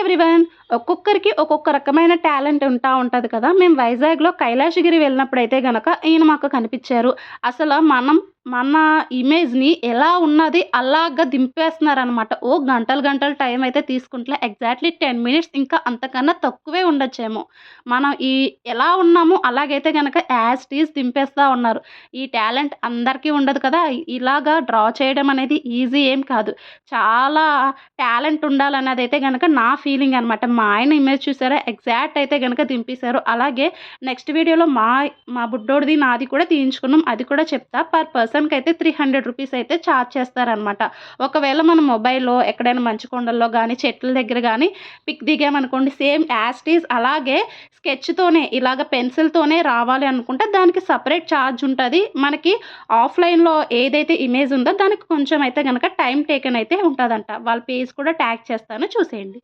Everyone. ఒక్కొక్కరికి ఒక్కొక్క రకమైన టాలెంట్ ఉంటది కదా! మేము వైజాగ్‌లో కైలాసగిరి వెళ్ళినప్పుడైతే గనక ఈయన మాకు కనిపిచ్చారు. మన ఇమేజ్‌ని ఎలా ఉన్నది అలాగా దింపేస్తున్నారనమాట. గంటలు గంటలు టైం అయితే తీసుకుంటలే. ఎగ్జాక్ట్‌లీ 10 మినిట్స్ ఇంకా అంతకన్నా తక్కువే ఉండొచ్చేమో. మనం ఎలా ఉన్నామో అలాగైతే గనక యాజ్ టీజ్ దింపేస్తా ఉన్నారు. ఈ టాలెంట్ అందరికీ ఉండదు కదా! ఇలాగా డ్రా చేయడం అనేది ఈజీ ఏం కాదు. చాలా టాలెంట్ ఉండాలన్నదైతే గనక నా ఫీలింగ్ అనమాట. మా ఆయన ఇమేజ్ చూసారా? ఎగ్జాక్ట్ అయితే గనక దింపేశారు. అలాగే నెక్స్ట్ వీడియోలో మా బుడ్డోడిది, నాది కూడా తీయించుకున్నాం. అది కూడా చెప్తా. పర్ పర్సన్‌కైతే రూ. 300 అయితే చార్జ్ చేస్తారనమాట. ఒకవేళ మన మొబైల్‌లో ఎక్కడైనా మంచు కొండల్లో గానీ, చెట్ల దగ్గర గానీ పిక్ దిగామనుకోండి, సేమ్ యాజ్ ఇట్ ఈజ్ అలాగే స్కెచ్‌తోనే ఇలాగ పెన్సిల్‌తోనే రావాలి అనుకుంటే దానికి సెపరేట్ చార్జ్ ఉంటది. మనకి ఆఫ్‌లైన్‌లో ఏదైతే ఇమేజ్ ఉందో దానికి కొంచెం అయితే గనక టైమ్ టేకెన్ అయితే ఉంటదంట. వాళ్ళ పేజ్ కూడా ట్యాగ్ చేస్తాను చూసేయండి.